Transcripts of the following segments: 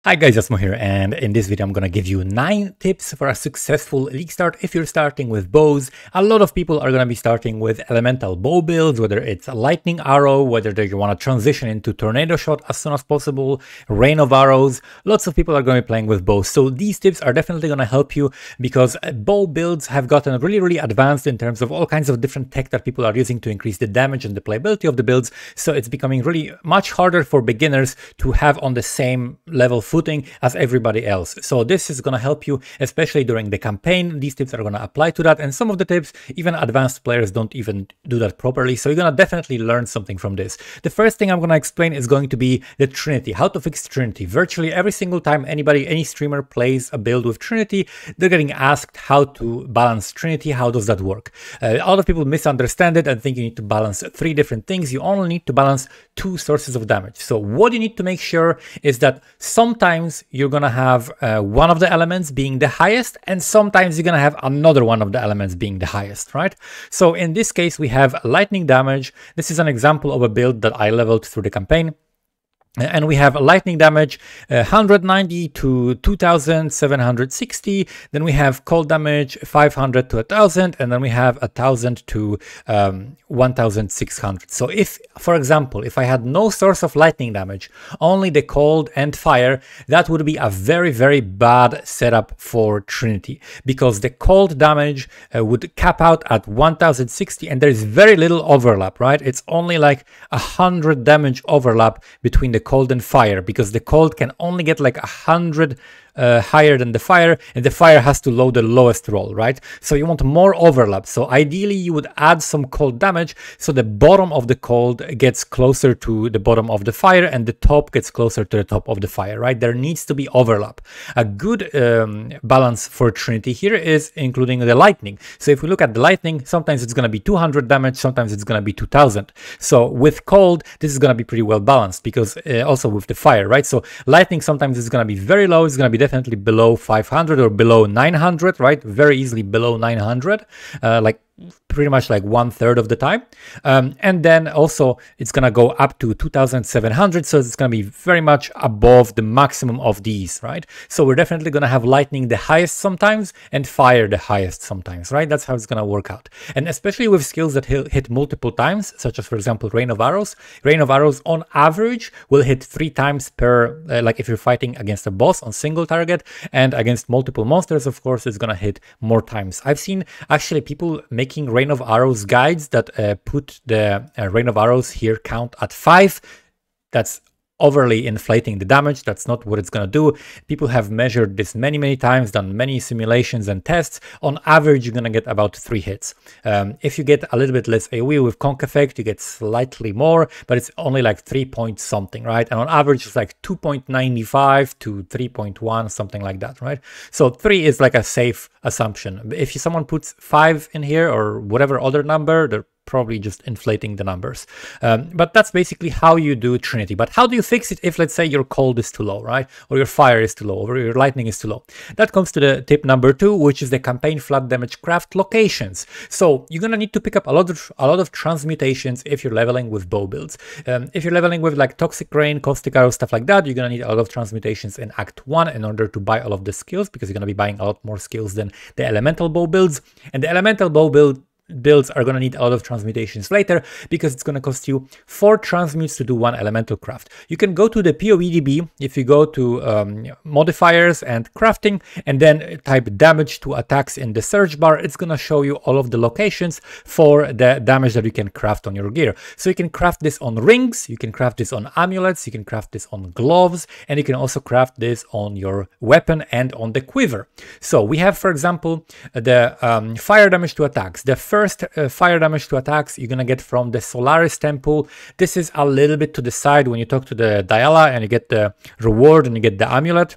Hi guys, Asmo here, and in this video I'm gonna give you 9 tips for a successful league start if you're starting with bows. A lot of people are gonna be starting with elemental bow builds, whether it's a lightning arrow, whether they wanna transition into tornado shot as soon as possible, rain of arrows. Lots of people are gonna be playing with bows, so these tips are definitely gonna help you because bow builds have gotten really advanced in terms of all kinds of different tech that people are using to increase the damage and the playability of the builds. So it's becoming really much harder for beginners to have on the same level footing as everybody else. So this is going to help you, especially during the campaign. These tips are going to apply to that, and some of the tips, even advanced players don't even do that properly. So you're going to definitely learn something from this. The first thing I'm going to explain is going to be the Trinity, how to fix Trinity. Virtually every single time any streamer plays a build with Trinity, they're getting asked how to balance Trinity. How does that work? A lot of people misunderstand it and think you need to balance 3 different things. You only need to balance 2 sources of damage. So what you need to make sure is that sometimes you're gonna have one of the elements being the highest, and sometimes you're gonna have another one of the elements being the highest, right? So in this case, we have lightning damage. This is an example of a build that I leveled through the campaign. And we have lightning damage 190 to 2760. Then we have cold damage 500 to 1000, and then we have 1000 to 1600. So if, for example, if I had no source of lightning damage, only the cold and fire, that would be a very bad setup for Trinity, because the cold damage would cap out at 1060, and there's very little overlap, right? It's only like 100 damage overlap between the cold and fire, because the cold can only get like 100 higher than the fire, and the fire has to load the lowest roll, right? So you want more overlap. So ideally you would add some cold damage so the bottom of the cold gets closer to the bottom of the fire and the top gets closer to the top of the fire, right? There needs to be overlap. A good balance for Trinity here is including the lightning. So if we look at the lightning, sometimes it's going to be 200 damage, sometimes it's going to be 2000. So with cold, this is going to be pretty well balanced, because also with the fire, right? So lightning sometimes is going to be very low, it's going to be definitely below 500 or below 900, right? Very easily below 900, like pretty much like 1/3 of the time. And then also it's gonna go up to 2700, so it's gonna be very much above the maximum of these, right? So we're definitely gonna have lightning the highest sometimes and fire the highest sometimes, right? That's how it's gonna work out. And especially with skills that hit multiple times, such as, for example, rain of arrows. Rain of arrows on average will hit 3 times per, like if you're fighting against a boss on single target, and against multiple monsters, of course, it's gonna hit more times. I've seen actually people making rain of arrows guides that put the rain of arrows here count at 5. That's overly inflating the damage. That's not what it's going to do. People have measured this many times, done many simulations and tests. On average, you're going to get about 3 hits. If you get a little bit less AoE with Conk Effect, you get slightly more, but it's only like 3 point something, right? And on average, it's like 2.95 to 3.1, something like that, right? So 3 is like a safe assumption. If someone puts 5 in here or whatever other number, they're probably just inflating the numbers. But that's basically how you do Trinity. But how do you fix it if, let's say, your cold is too low, right? Or your fire is too low, or your lightning is too low? That comes to the tip number 2, which is the campaign flat damage craft locations. So you're gonna need to pick up a lot of transmutations if you're leveling with bow builds. If you're leveling with like Toxic Rain, Caustic Arrow, stuff like that, you're gonna need a lot of transmutations in Act 1 in order to buy all of the skills, because you're gonna be buying a lot more skills than the elemental bow builds. And the elemental bow builds are going to need a lot of transmutations later, because it's going to cost you 4 transmutes to do 1 elemental craft. You can go to the POE if you go to modifiers and crafting, and then type damage to attacks in the search bar. It's going to show you all of the locations for the damage that you can craft on your gear. So you can craft this on rings, you can craft this on amulets, you can craft this on gloves, and you can also craft this on your weapon and on the quiver. So we have, for example, the fire damage to attacks. The first fire damage to attacks you're gonna get from the Solaris Temple. This is a little bit to the side when you talk to the Diala and you get the reward and you get the amulet.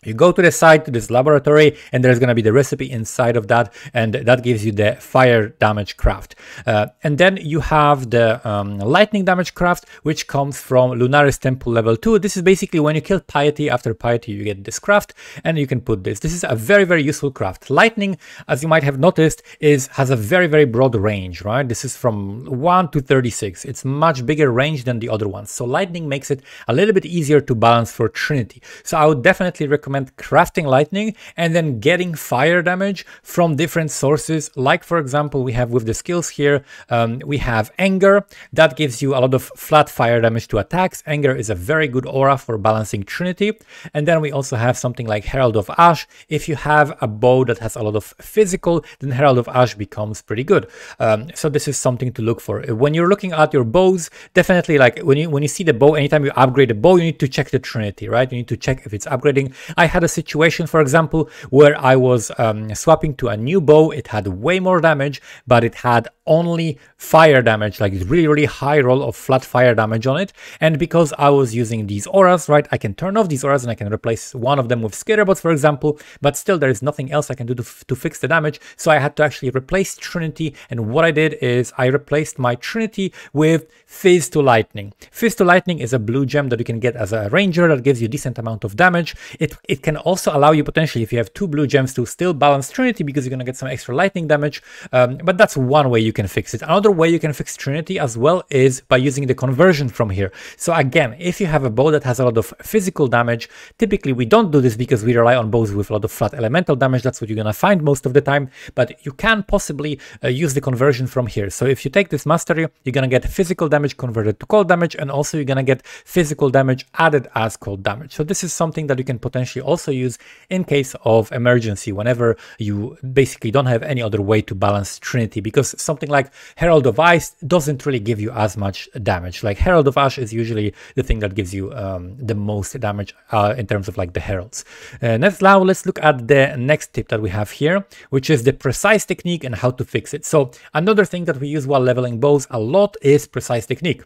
You go to the site, to this laboratory, and there's going to be the recipe inside of that, and that gives you the fire damage craft. And then you have the lightning damage craft, which comes from Lunaris Temple level 2. This is basically when you kill Piety. After Piety, you get this craft, and you can put this. This is a very, very useful craft. Lightning, as you might have noticed, has a very, very broad range, right? This is from 1 to 36. It's much bigger range than the other ones. So lightning makes it a little bit easier to balance for Trinity. So I would definitely recommend crafting lightning and then getting fire damage from different sources. Like, for example, we have with the skills here, we have anger. That gives you a lot of flat fire damage to attacks. Anger is a very good aura for balancing Trinity. And then we also have something like Herald of Ash. If you have a bow that has a lot of physical, then Herald of Ash becomes pretty good. So this is something to look for. When you're looking at your bows, definitely, like when you see the bow, anytime you upgrade the bow, you need to check the Trinity, right? You need to check if it's upgrading. I had a situation, for example, where I was swapping to a new bow. It had way more damage, but it had only fire damage, like really, really high roll of flat fire damage on it. And because I was using these auras, right, I can turn off these auras and I can replace one of them with Scatterbots, for example, but still there is nothing else I can do to fix the damage. So I had to actually replace Trinity. And what I did is I replaced my Trinity with Fizz to Lightning. Fizz to Lightning is a blue gem that you can get as a ranger that gives you a decent amount of damage. It can also allow you potentially, if you have 2 blue gems, to still balance Trinity because you're going to get some extra lightning damage. But that's one way you can fix it. Another way you can fix Trinity as well is by using the conversion from here. So again, if you have a bow that has a lot of physical damage, typically we don't do this because we rely on bows with a lot of flat elemental damage. That's what you're going to find most of the time. But you can possibly use the conversion from here. So if you take this mastery, you're going to get physical damage converted to cold damage, and also you're going to get physical damage added as cold damage. So this is something that you can potentially also use in case of emergency, whenever you basically don't have any other way to balance Trinity, because something like Herald of Ice doesn't really give you as much damage. Like Herald of Ash is usually the thing that gives you the most damage in terms of like the heralds. Let's look at the next tip that we have here, which is the precise technique and how to fix it. So another thing that we use while leveling bows a lot is precise technique.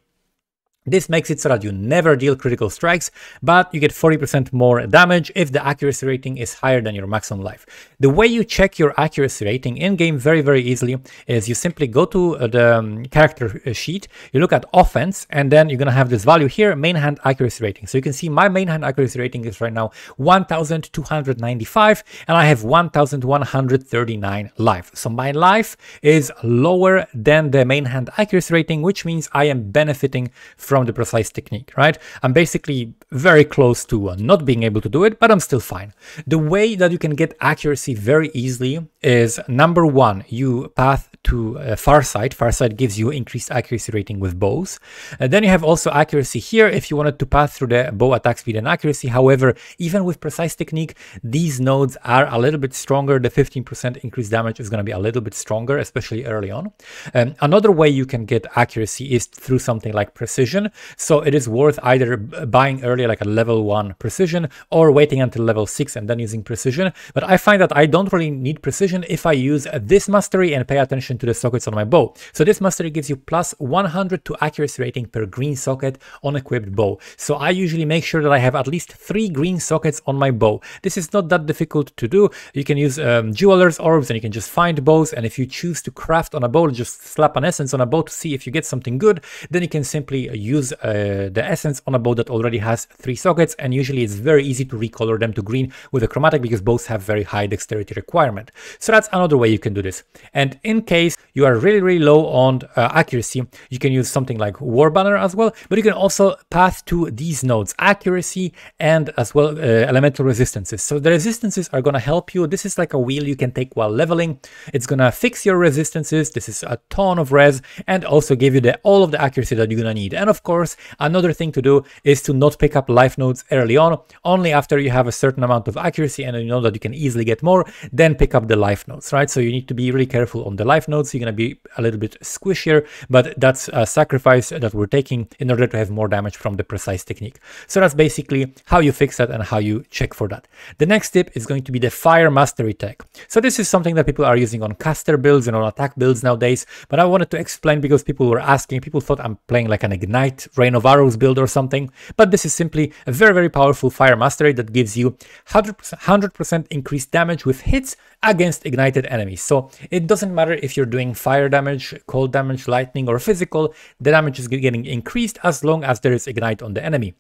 This makes it so that you never deal critical strikes, but you get 40% more damage if the accuracy rating is higher than your maximum life. The way you check your accuracy rating in-game very, very easily is you simply go to the character sheet, you look at offense, and then you're going to have this value here, main hand accuracy rating. So you can see my main hand accuracy rating is right now 1295, and I have 1139 life. So my life is lower than the main hand accuracy rating, which means I am benefiting from the precise technique, right? I'm basically very close to not being able to do it, but I'm still fine. The way that you can get accuracy very easily is, number one, you path to Farsight. Farsight gives you increased accuracy rating with bows. Then you have also accuracy here if you wanted to path through the bow attack speed and accuracy. However, even with precise technique, these nodes are a little bit stronger. The 15% increased damage is going to be a little bit stronger, especially early on. Another way you can get accuracy is through something like precision. So it is worth either buying early like a level 1 precision or waiting until level 6 and then using precision. But I find that I don't really need precision if I use this mastery and pay attention to the sockets on my bow. So this mastery gives you plus 100 to accuracy rating per green socket on equipped bow. So I usually make sure that I have at least 3 green sockets on my bow. This is not that difficult to do. You can use jeweler's orbs and you can just find bows, and if you choose to craft on a bow, just slap an essence on a bow to see if you get something good, then you can simply use the essence on a bow that already has 3 sockets, and usually it's very easy to recolor them to green with a chromatic because bows have very high dexterity requirement. So that's another way you can do this. And in case you are really, really low on accuracy, you can use something like War Banner as well, but you can also path to these nodes, accuracy and as well elemental resistances. So the resistances are going to help you. This is like a wheel you can take while leveling. It's going to fix your resistances. This is a ton of res and also give you all of the accuracy that you're going to need. And of course, another thing to do is to not pick up life nodes early on. Only after you have a certain amount of accuracy and you know that you can easily get more, then pick up the life nodes, right? So you need to be really careful on the life nodes. You're going to be a little bit squishier, but that's a sacrifice that we're taking in order to have more damage from the precise technique. So that's basically how you fix that and how you check for that. The next tip is going to be the Fire Mastery tag. So this is something that people are using on caster builds and on attack builds nowadays, but I wanted to explain because people were asking, people thought I'm playing like an Ignite Ignite Rain of Arrows build or something, but this is simply a very, very powerful fire mastery that gives you 100% increased damage with hits against ignited enemies. So it doesn't matter if you're doing fire damage, cold damage, lightning, or physical, the damage is getting increased as long as there is ignite on the enemy.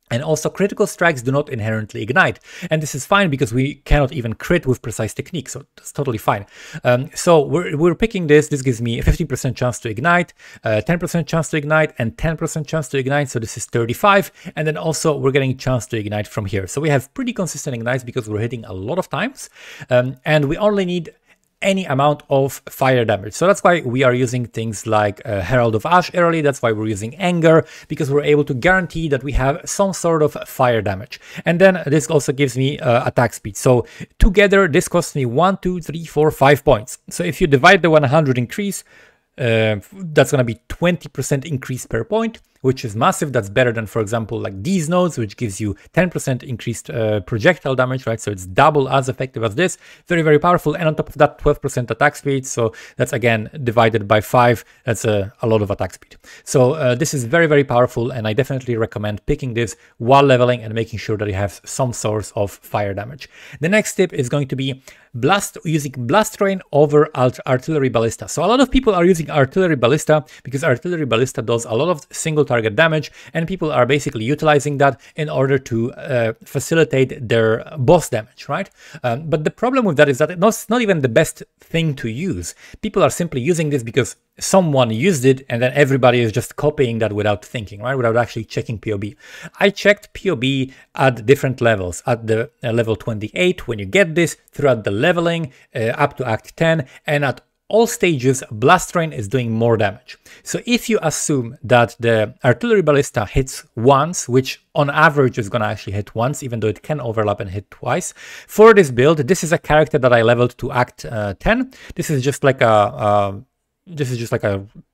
And also critical strikes do not inherently ignite. And this is fine because we cannot even crit with precise technique. So that's totally fine. So we're picking this. This gives me a 50% chance to ignite, 10% chance to ignite, and 10% chance to ignite. So this is 35. And then also we're getting a chance to ignite from here. So we have pretty consistent ignites because we're hitting a lot of times. And we only need any amount of fire damage. So that's why we are using things like Herald of Ash early. That's why we're using Anger, because we're able to guarantee that we have some sort of fire damage. And then this also gives me attack speed. So together this costs me 1, 2, 3, 4, 5 points. So if you divide the 100 increase, that's going to be 20% increase per point, which is massive. That's better than, for example, like these nodes, which gives you 10% increased projectile damage, right? So it's double as effective as this. Very, very powerful. And on top of that, 12% attack speed. So that's again divided by 5. That's a lot of attack speed. So this is very, very powerful. And I definitely recommend picking this while leveling and making sure that you have some source of fire damage. The next tip is going to be using Blast Rain over Artillery Ballista. So a lot of people are using Artillery Ballista because Artillery Ballista does a lot of single target damage, and people are basically utilizing that in order to facilitate their boss damage, right? But the problem with that is that it's not even the best thing to use. People are simply using this because someone used it, and then everybody is just copying that without thinking, right? Without actually checking POB. I checked POB at different levels. At the level 28, when you get this, throughout the leveling, up to Act 10, and at all stages, Blast Rain is doing more damage. So if you assume that the Artillery Ballista hits once, which on average is going to actually hit once, even though it can overlap and hit twice. For this build, this is a character that I leveled to Act 10. This is just like a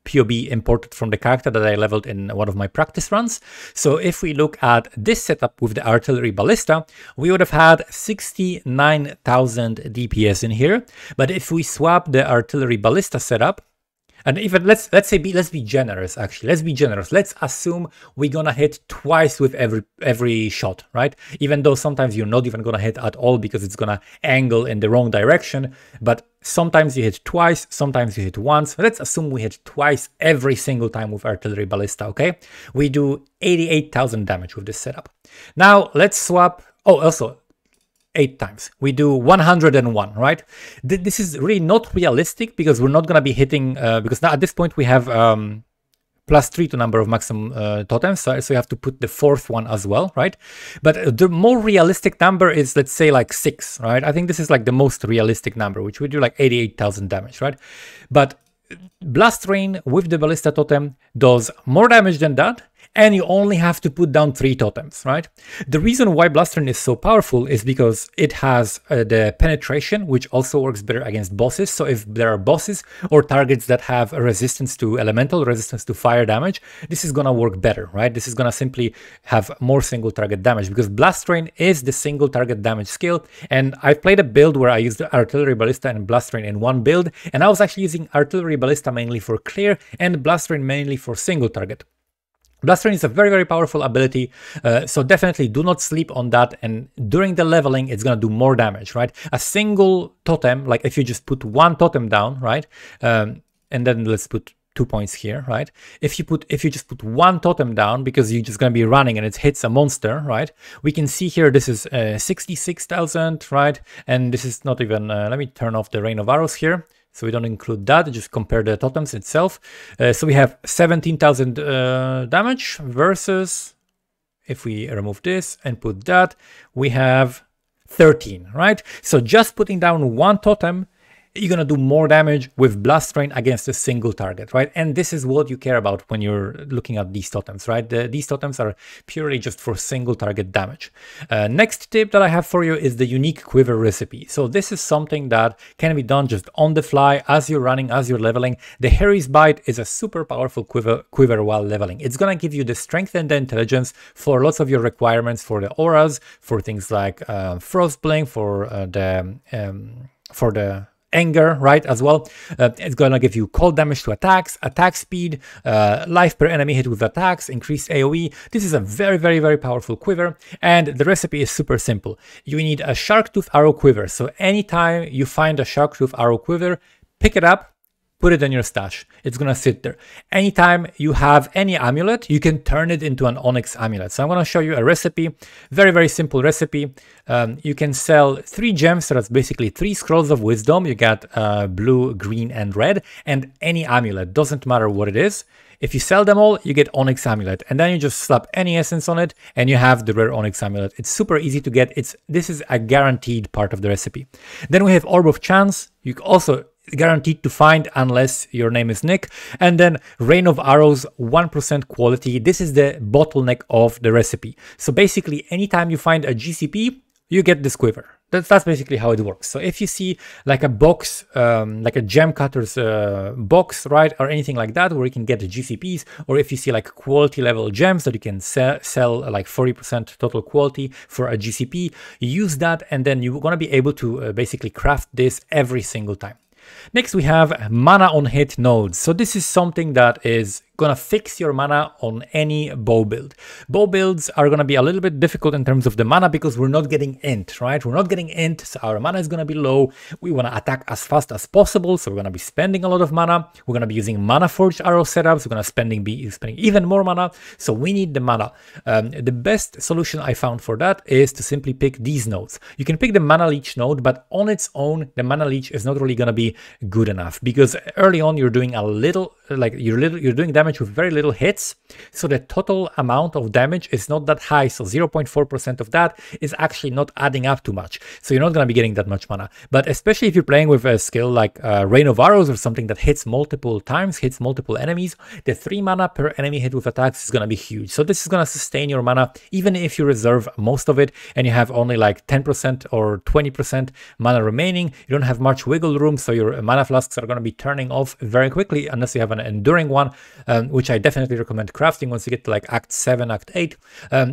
POB imported from the character that I leveled in one of my practice runs. So if we look at this setup with the Artillery Ballista, we would have had 69,000 DPS in here. But if we swap the Artillery Ballista setup, and even let's be generous, actually. Let's be generous. Let's assume we're gonna hit twice with every shot, right? Even though sometimes you're not even gonna hit at all because it's gonna angle in the wrong direction. But sometimes you hit twice, sometimes you hit once. Let's assume we hit twice every single time with Artillery Ballista, okay? We do 88,000 damage with this setup. Now let's swap. Oh, also 8 times. We do 101, right? This is really not realistic because we're not going to be hitting, because now at this point we have +3 to number of maximum totems, so you have to put the 4th one as well, right? But the more realistic number is, let's say, like 6, right? I think this is like the most realistic number, which would do like 88,000 damage, right? But Blast Rain with the Ballista Totem does more damage than that, and you only have to put down 3 totems, right? The reason why Blast Rain is so powerful is because it has the penetration, which also works better against bosses. So if there are bosses or targets that have a resistance to elemental, resistance to fire damage, this is gonna work better, right? This is gonna simply have more single target damage because Blast Rain is the single target damage skill. And I played a build where I used Artillery Ballista and Blast Rain in one build, and I was actually using Artillery Ballista mainly for clear and Blast Rain mainly for single target. Blast Rain is a very, very powerful ability, so definitely do not sleep on that, and during the leveling, it's gonna do more damage, right? A single totem, like if you just put one totem down, right? And then let's put 2 points here, right? If you just put one totem down because you're just gonna be running and it hits a monster, right? We can see here this is 66,000, right? And this is not even, let me turn off the Rain of Arrows here. So we don't include that, just compare the totems itself. So we have 17,000 damage versus, if we remove this and put that, we have 13, right? So just putting down one totem, you're gonna do more damage with Blast Rain against a single target, right? And this is what you care about when you're looking at these totems, right? These totems are purely just for single target damage. Next tip that I have for you is the unique Quiver Recipe. So this is something that can be done just on the fly as you're running, as you're leveling. The Harry's Bite is a super powerful quiver while leveling. It's gonna give you the strength and the intelligence for lots of your requirements for the auras, for things like Frostblink, for the anger, right, as well. It's gonna give you cold damage to attacks, attack speed, life per enemy hit with attacks, increased AoE. This is a very, very, very powerful quiver, and the recipe is super simple. You need a shark tooth arrow quiver. So anytime you find a shark tooth arrow quiver, pick it up, put it in your stash. It's gonna sit there. Anytime you have any amulet, you can turn it into an onyx amulet. So I'm gonna show you a recipe, very, very simple recipe. You can sell 3 gems, so that's basically 3 scrolls of wisdom. You got blue, green, and red, and any amulet, doesn't matter what it is. If you sell them all, you get Onyx Amulet, and then you just slap any essence on it, and you have the rare Onyx Amulet. It's super easy to get. This is a guaranteed part of the recipe. Then we have Orb of Chance. You also guaranteed to find unless your name is Nick. And then Rain of Arrows, 1% quality. This is the bottleneck of the recipe. So basically, anytime you find a GCP, you get this quiver. That's basically how it works. So if you see like a box, like a gem cutter's box, right, or anything like that, where you can get the GCPs, or if you see like quality level gems that you can sell like 40% total quality for a GCP, you use that, and then you're gonna be able to basically craft this every single time. Next, we have mana on hit nodes. So this is something that is gonna fix your mana on any bow build. Bow builds are gonna be a little bit difficult in terms of the mana because we're not getting int, right? We're not getting int, so our mana is gonna be low. We wanna attack as fast as possible, so we're gonna be spending a lot of mana. We're gonna be using mana forged arrow setups. We're gonna be spending even more mana, so we need the mana. The best solution I found for that is to simply pick these nodes. You can pick the mana leech node, but on its own, the mana leech is not really gonna be good enough because early on you're doing a little, like you're doing damage with very little hits, so the total amount of damage is not that high. So 0.4% of that is actually not adding up too much, so you're not going to be getting that much mana. But especially if you're playing with a skill like Rain of Arrows or something that hits multiple times, hits multiple enemies, the 3 mana per enemy hit with attacks is going to be huge. So this is going to sustain your mana even if you reserve most of it and you have only like 10% or 20% mana remaining. You don't have much wiggle room, so your mana flasks are going to be turning off very quickly unless you have an enduring one, which I definitely recommend crafting once you get to like Act 7, Act 8.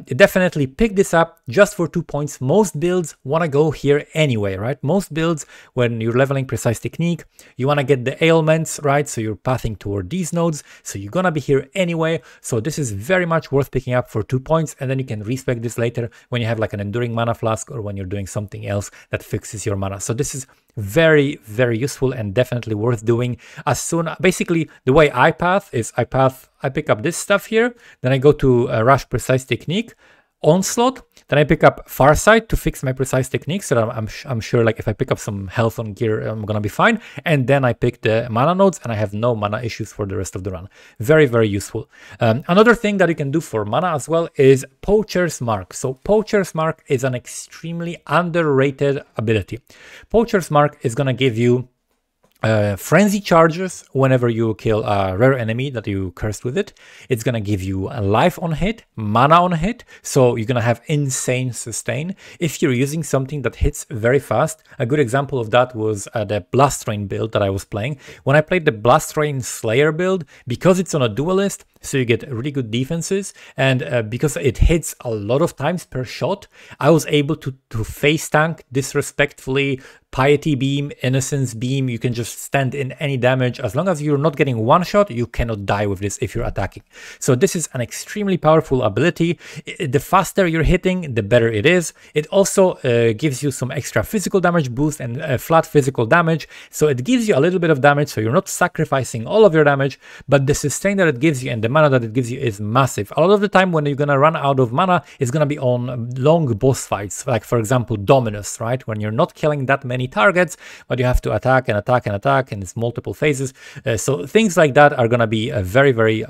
Definitely pick this up just for 2 points. Most builds want to go here anyway, right? Most builds, when you're leveling Precise Technique, you want to get the ailments, right? So you're pathing toward these nodes, so you're going to be here anyway. So this is very much worth picking up for 2 points, and then you can respec this later when you have like an enduring mana flask or when you're doing something else that fixes your mana. So this is very, very useful and definitely worth doing. As soon, basically the way I path is I pick up this stuff here, then I go to Rush Precise Technique, Onslaught, then I pick up Farsight to fix my Precise Technique, so that I'm sure like if I pick up some health on gear, I'm gonna be fine. And then I pick the mana nodes and I have no mana issues for the rest of the run. Very, very useful. Another thing that you can do for mana as well is Poacher's Mark. So Poacher's Mark is an extremely underrated ability. Poacher's Mark is gonna give you frenzy charges whenever you kill a rare enemy that you cursed with it. It's gonna give you a life on hit, mana on hit, so you're gonna have insane sustain if you're using something that hits very fast. A good example of that was the Blast Rain build that I was playing. When I played the Blast Rain Slayer build, because it's on a duelist, so you get really good defenses, and because it hits a lot of times per shot, I was able to face tank disrespectfully, Piety Beam, Innocence Beam. You can just stand in any damage. As long as you're not getting one shot, you cannot die with this if you're attacking. So this is an extremely powerful ability. The faster you're hitting, the better it is. It also gives you some extra physical damage boost and flat physical damage. So it gives you a little bit of damage, so you're not sacrificing all of your damage, but the sustain that it gives you and the mana that it gives you is massive. A lot of the time when you're gonna run out of mana, it's gonna be on long boss fights, like for example Dominus, right? When you're not killing that many targets, but you have to attack and attack and attack, and it's multiple phases. So things like that are gonna be very, very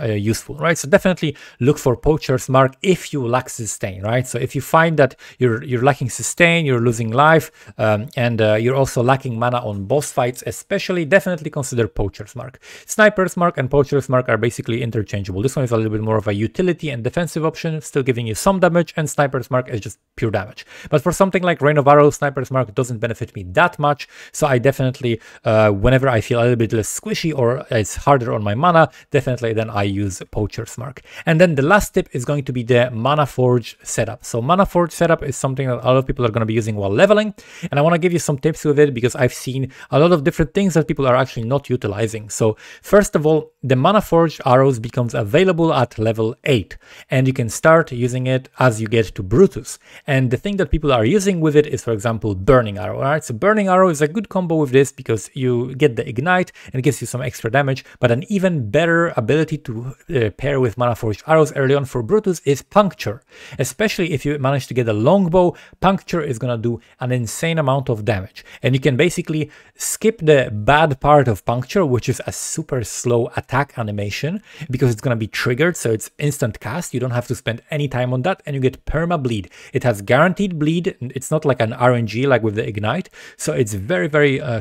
useful, right? So definitely look for Poacher's Mark if you lack sustain, right? So if you find that you're lacking sustain, you're losing life, and you're also lacking mana on boss fights especially, definitely consider Poacher's Mark. Sniper's Mark and Poacher's Mark are basically interchangeable. This one is a little bit more of a utility and defensive option, still giving you some damage, and Sniper's Mark is just pure damage. But for something like Rain of Arrows, Sniper's Mark doesn't benefit me that much, so I definitely, whenever I feel a little bit less squishy or it's harder on my mana, definitely then I use Poacher's Mark. And then the last tip is going to be the Mana Forge setup. So Mana Forge setup is something that a lot of people are going to be using while leveling, and I want to give you some tips with it because I've seen a lot of different things that people are actually not utilizing. So first of all, the Mana Forge arrows becomes available at level 8, and you can start using it as you get to Brutus. And the thing that people are using with it is, for example, Burning Arrow. All right, so Burning Arrow is a good combo with this because you get the ignite and it gives you some extra damage, but an even better ability to pair with Mana Forged arrows early on for Brutus is Puncture. Especially if you manage to get a longbow, Puncture is gonna do an insane amount of damage, and you can basically skip the bad part of Puncture, which is a super slow attack animation, because it's gonna be triggered, so it's instant cast. You don't have to spend any time on that, and you get perma bleed. It has guaranteed bleed. It's not like an RNG like with the ignite, so it's very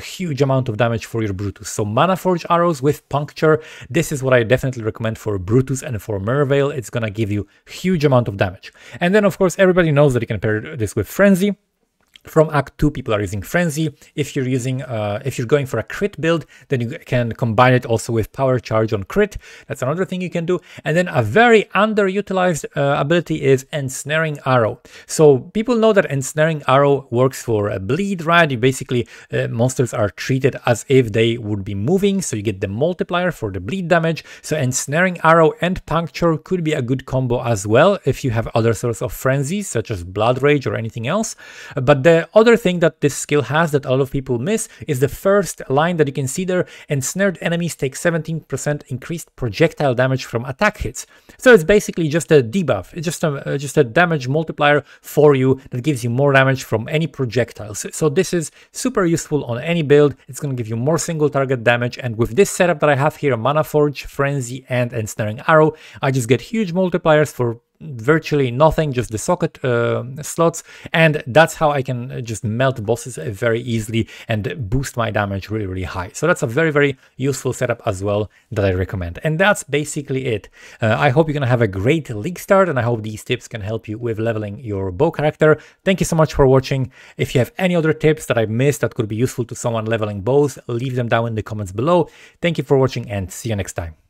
huge amount of damage for your Brutus. So Mana Forge arrows with Puncture, this is what I definitely recommend for Brutus and for Merveil. It's gonna give you huge amount of damage. And then of course everybody knows that you can pair this with Frenzy. From Act 2, people are using Frenzy. If you're using, if you're going for a crit build, then you can combine it also with Power Charge on crit. That's another thing you can do. And then a very underutilized ability is Ensnaring Arrow. So people know that Ensnaring Arrow works for a bleed, right? You basically, monsters are treated as if they would be moving, so you get the multiplier for the bleed damage. So Ensnaring Arrow and Puncture could be a good combo as well if you have other sorts of frenzies, such as Blood Rage or anything else. But the other thing that this skill has that a lot of people miss is the first line that you can see there: ensnared enemies take 17% increased projectile damage from attack hits. So it's basically just a debuff. It's just a damage multiplier for you that gives you more damage from any projectiles. So this is super useful on any build. It's going to give you more single target damage, and with this setup that I have here, Mana Forge, Frenzy, and Ensnaring Arrow, I just get huge multipliers for virtually nothing, just the socket slots, and that's how I can just melt bosses very easily and boost my damage really high. So that's a very useful setup as well that I recommend. And that's basically it. I hope you're gonna have a great league start, and I hope these tips can help you with leveling your bow character. Thank you so much for watching. If you have any other tips that I missed that could be useful to someone leveling bows, leave them down in the comments below. Thank you for watching, and see you next time.